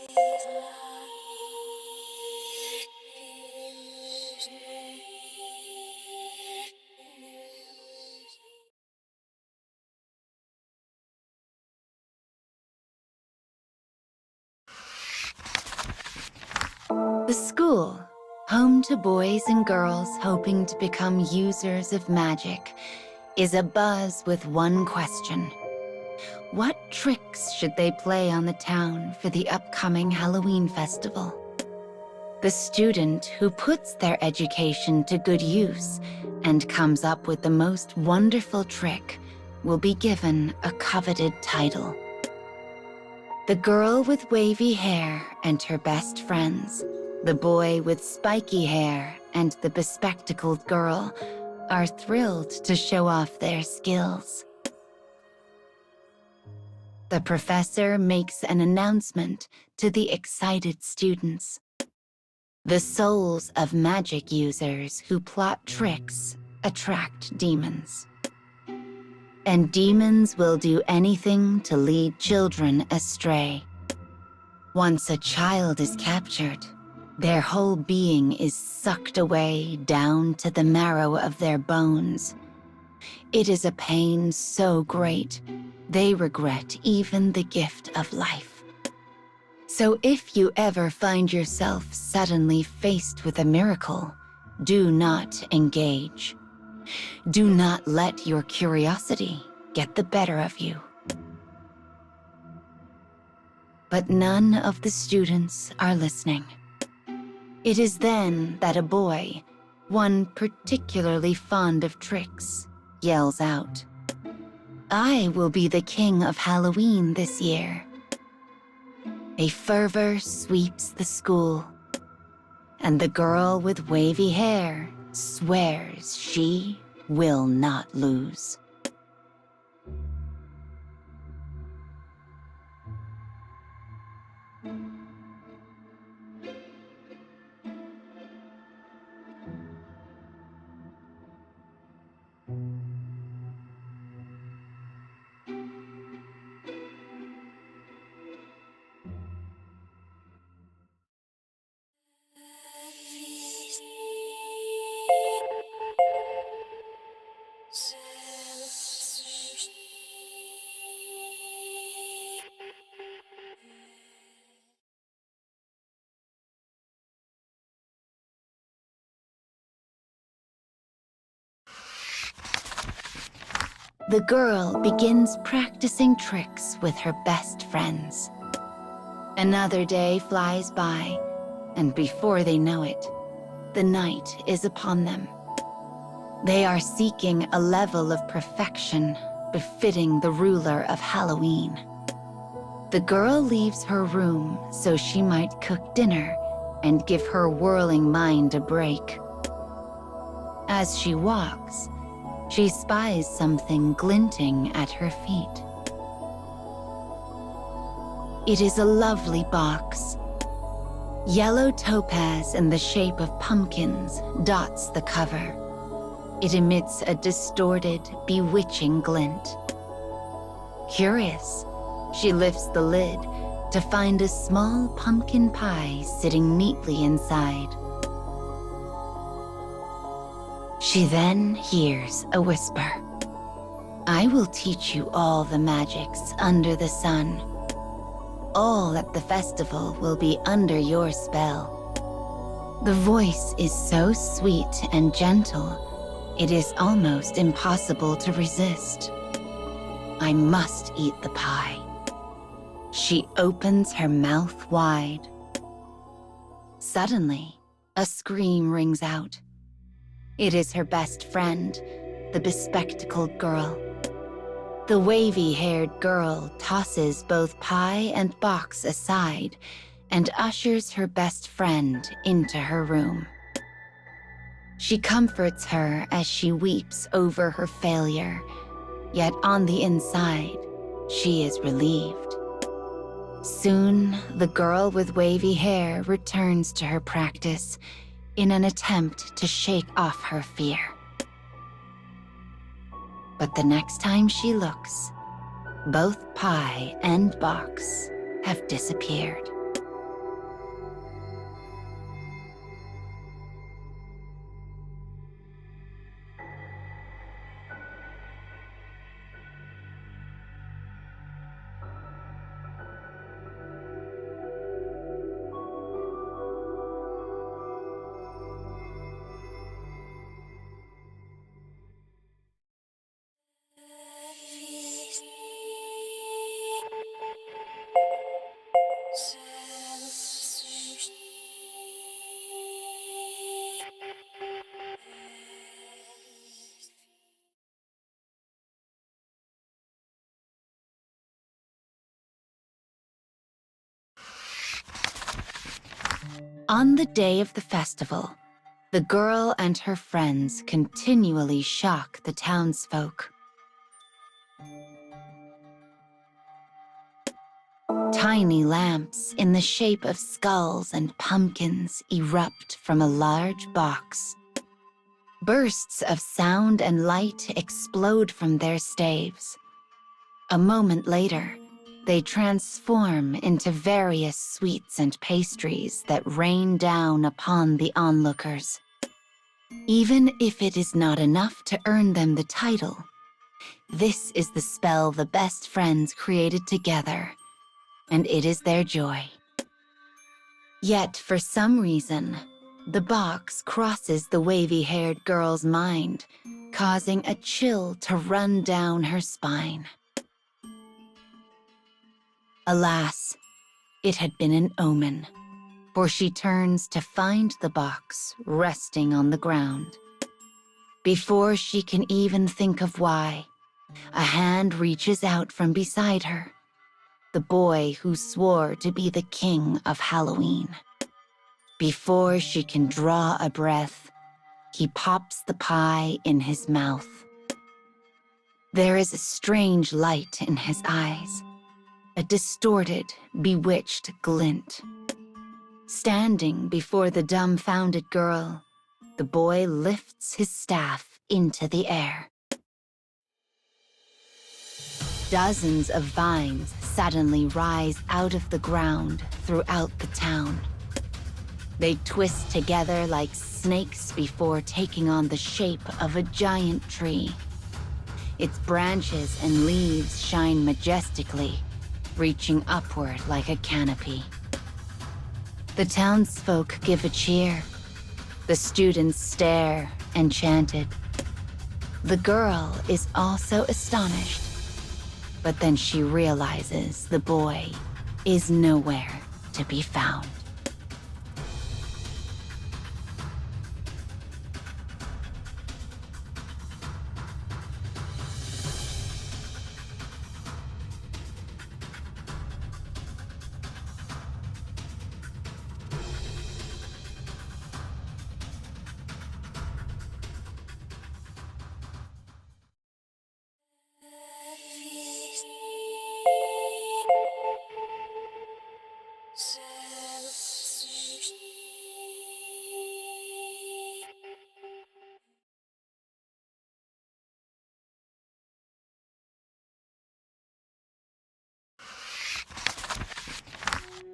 The school, home to boys and girls hoping to become users of magic, is abuzz with one question. What tricks should they play on the town for the upcoming Halloween festival? The student who puts their education to good use and comes up with the most wonderful trick will be given a coveted title. The girl with wavy hair and her best friends, the boy with spiky hair and the bespectacled girl, are thrilled to show off their skills. The professor makes an announcement to the excited students. The souls of magic users who plot tricks attract demons. And demons will do anything to lead children astray. Once a child is captured, their whole being is sucked away down to the marrow of their bones. It is a pain so great, they regret even the gift of life. So if you ever find yourself suddenly faced with a miracle, do not engage. Do not let your curiosity get the better of you. But none of the students are listening. It is then that a boy, one particularly fond of tricks, yells out, "I will be the king of Halloween this year." A fervor sweeps the school, and the girl with wavy hair swears she will not lose. The girl begins practicing tricks with her best friends. Another day flies by, and before they know it, the night is upon them. They are seeking a level of perfection befitting the ruler of Halloween. The girl leaves her room so she might cook dinner and give her whirling mind a break. As she walks, she spies something glinting at her feet. It is a lovely box. Yellow topaz in the shape of pumpkins dots the cover. It emits a distorted, bewitching glint. Curious, she lifts the lid to find a small pumpkin pie sitting neatly inside. She then hears a whisper. "I will teach you all the magics under the sun. All at the festival will be under your spell." The voice is so sweet and gentle, it is almost impossible to resist. I must eat the pie. She opens her mouth wide. Suddenly, a scream rings out. It is her best friend, the bespectacled girl. The wavy-haired girl tosses both pie and box aside and ushers her best friend into her room. She comforts her as she weeps over her failure, yet on the inside, she is relieved. Soon, the girl with wavy hair returns to her practice in an attempt to shake off her fear. But the next time she looks, both pie and box have disappeared. On the day of the festival, the girl and her friends continually shock the townsfolk. Tiny lamps in the shape of skulls and pumpkins erupt from a large box. Bursts of sound and light explode from their staves. A moment later, they transform into various sweets and pastries that rain down upon the onlookers. Even if it is not enough to earn them the title, this is the spell the best friends created together, and it is their joy. Yet, for some reason, the box crosses the wavy-haired girl's mind, causing a chill to run down her spine. Alas, it had been an omen, for she turns to find the box resting on the ground. Before she can even think of why, a hand reaches out from beside her, the boy who swore to be the king of Halloween. Before she can draw a breath, he pops the pie in his mouth. There is a strange light in his eyes, a distorted, bewitched glint. Standing before the dumbfounded girl, the boy lifts his staff into the air. Dozens of vines suddenly rise out of the ground throughout the town. They twist together like snakes before taking on the shape of a giant tree. Its branches and leaves shine majestically, reaching upward like a canopy. The townsfolk give a cheer. The students stare, enchanted. The girl is also astonished, but then she realizes the boy is nowhere to be found.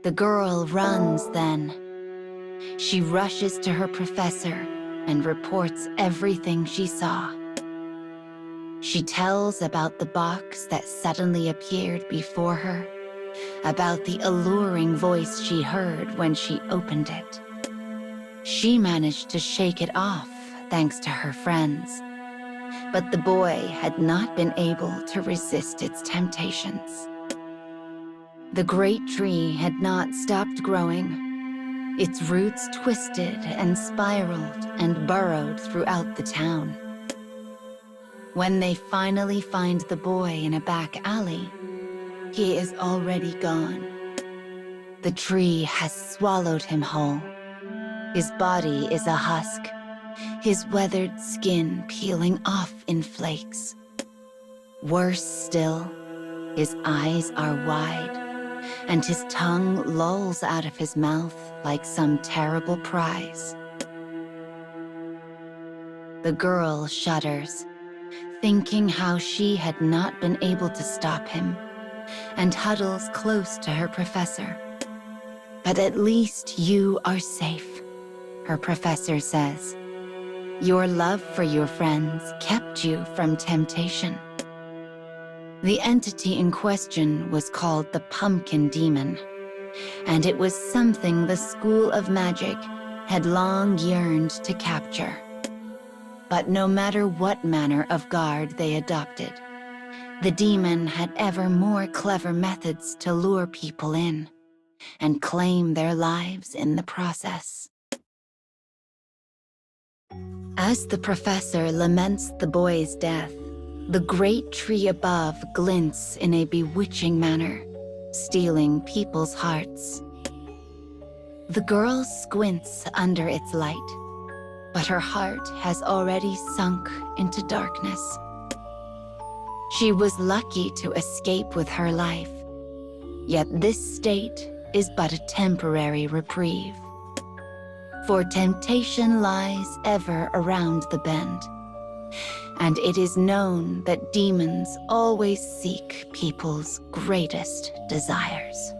The girl runs then. She rushes to her professor and reports everything she saw. She tells about the box that suddenly appeared before her, about the alluring voice she heard when she opened it. She managed to shake it off thanks to her friends, but the boy had not been able to resist its temptations. The great tree had not stopped growing. Its roots twisted and spiraled and burrowed throughout the town. When they finally find the boy in a back alley, he is already gone. The tree has swallowed him whole. His body is a husk, his weathered skin peeling off in flakes. Worse still, his eyes are wide, and his tongue lolls out of his mouth like some terrible prize. The girl shudders, thinking how she had not been able to stop him, and huddles close to her professor. But at least you are safe, her professor says. Your love for your friends kept you from temptation. The entity in question was called the Pumpkin Demon, and it was something the School of Magic had long yearned to capture. But no matter what manner of guard they adopted, the demon had ever more clever methods to lure people in, and claim their lives in the process. As the professor laments the boy's death, the great tree above glints in a bewitching manner, stealing people's hearts. The girl squints under its light, but her heart has already sunk into darkness. She was lucky to escape with her life, yet this state is but a temporary reprieve. For temptation lies ever around the bend, and it is known that demons always seek people's greatest desires.